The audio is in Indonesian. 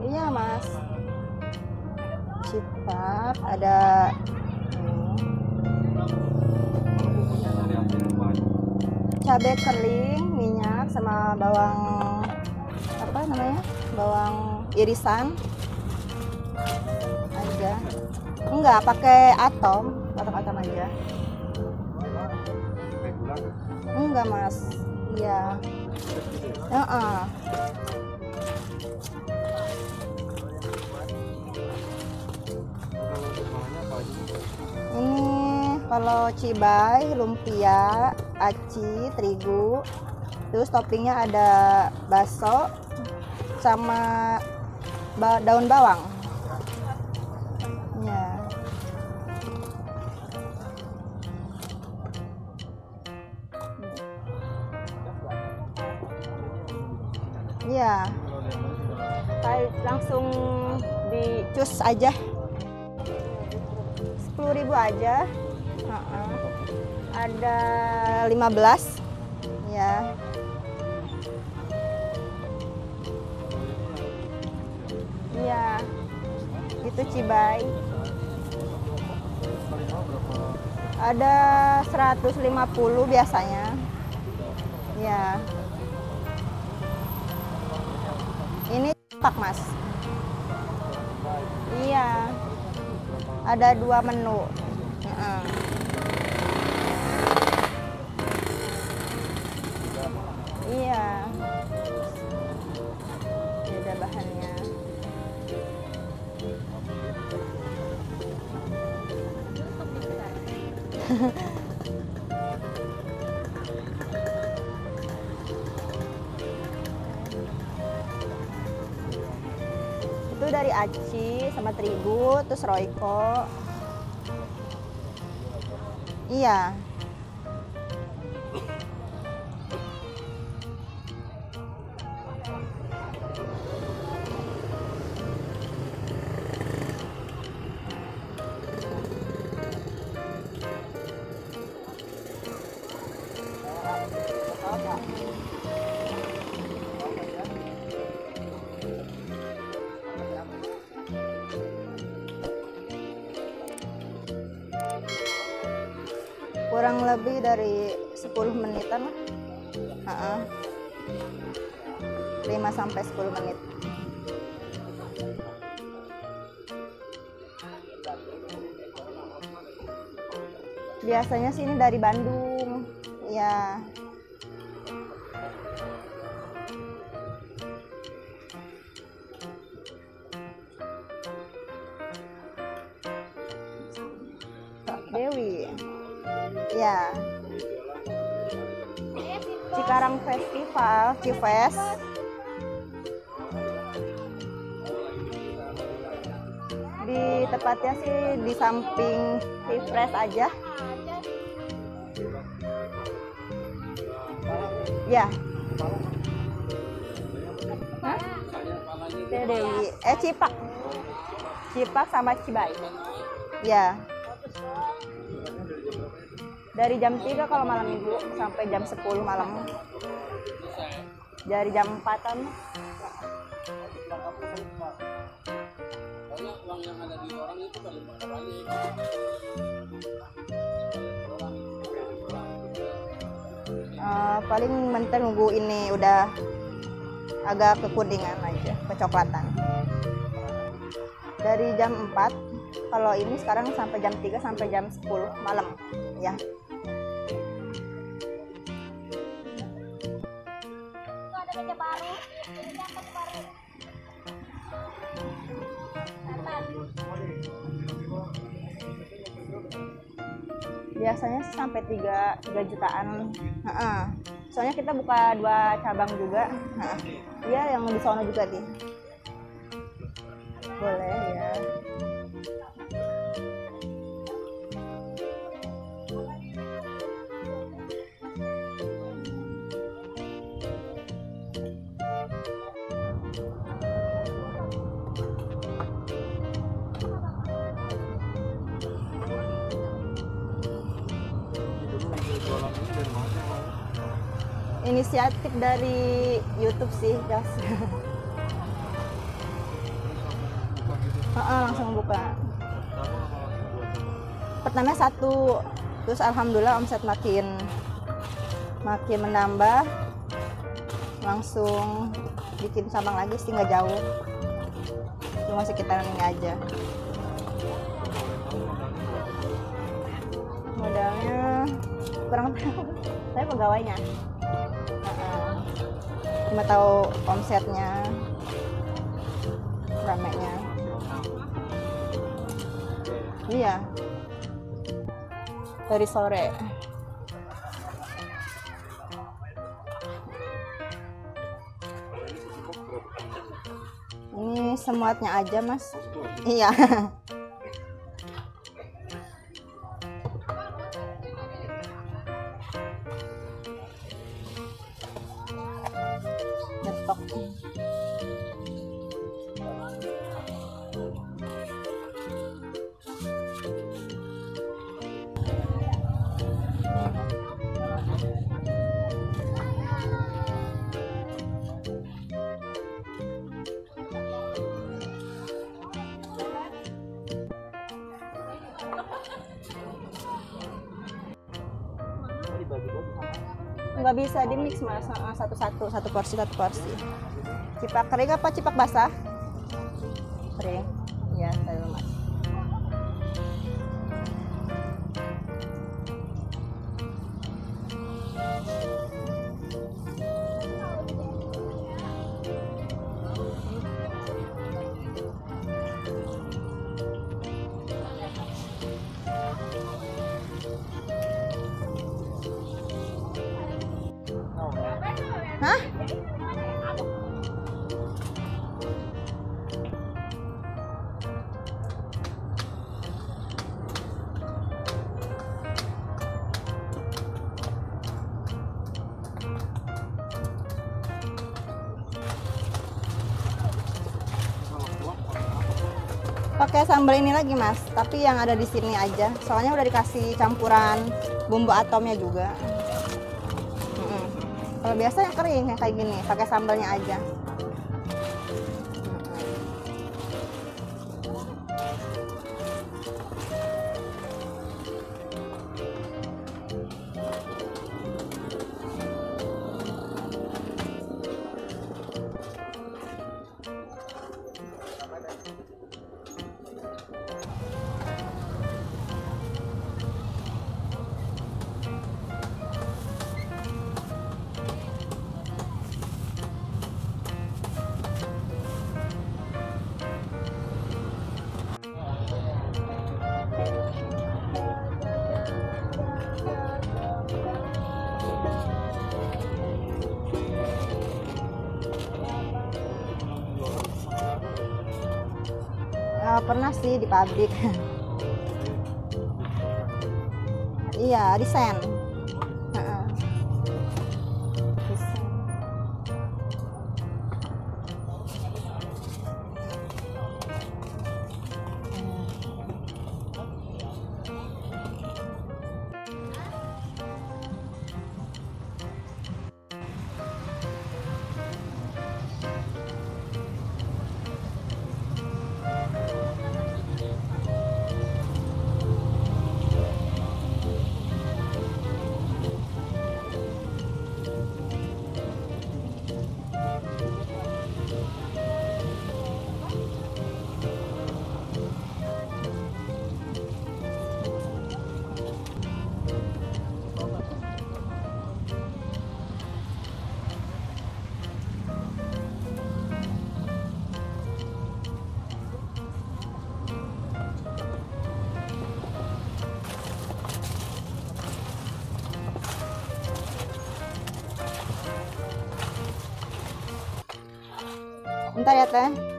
Iya mas, cipat ada cabai kering, minyak, sama bawang apa namanya, bawang irisan aja. Enggak pakai atom aja. Enggak mas, iya. Ini kalau cibai, lumpia, aci, terigu, terus toppingnya ada bakso sama daun bawang. Ya. Iya. Langsung dicus aja. 10.000 aja. Ada 15 ya. Iya. Itu cibai. Ada 150 biasanya. Ya. Ini pak mas. Iya. Ada 2 menu. Iya. Beda bahannya. Itu dari aci sama terigu, terus royco. Iya. Kurang lebih dari 10 menitan lah. 5-10 menit. Biasanya sih ini dari Bandung. Ya. Dewi. Ya. Cikarang Festival, Cifes. Di tepatnya sih di samping Refresh aja. Ya. Hah? Dewi. Cipak. Cipak sama Cibai. Ya. Dari jam 3 kalau malam minggu sampai jam 10 malam. Dari jam 4-an. Paling mentar nunggu ini udah agak kekuningan aja, kecoklatan. Dari jam 4, kalau ini sekarang sampai jam 3 sampai jam 10 malam ya. Biasanya sih sampai 3 jutaan. Soalnya kita buka 2 cabang juga. Iya, yang di sono juga nih. Boleh ya. Inisiatif dari YouTube sih, guys. Langsung buka. Pertama 1, terus alhamdulillah omset makin menambah, langsung bikin cabang lagi sih, nggak jauh, cuma sekitaran ini aja. Modalnya kurang tahu, saya pegawainya. Cuma tahu omsetnya, ramenya. Iya, dari sore. Ini semuanya aja, Mas. Iya. Nyetok. Nggak bisa di mix, Mas, satu-satu, satu porsi. Cipak kering apa cipak basah? Kering. Ya, saya Mas. Hah? Pakai sambal ini lagi, Mas, tapi yang ada di sini aja. Soalnya udah dikasih campuran bumbu atomnya juga. Kalau biasa yang kering yang kayak gini, pakai sambalnya aja. Pernah sih di pabrik. Iya, desain. Bentar ya, Teh.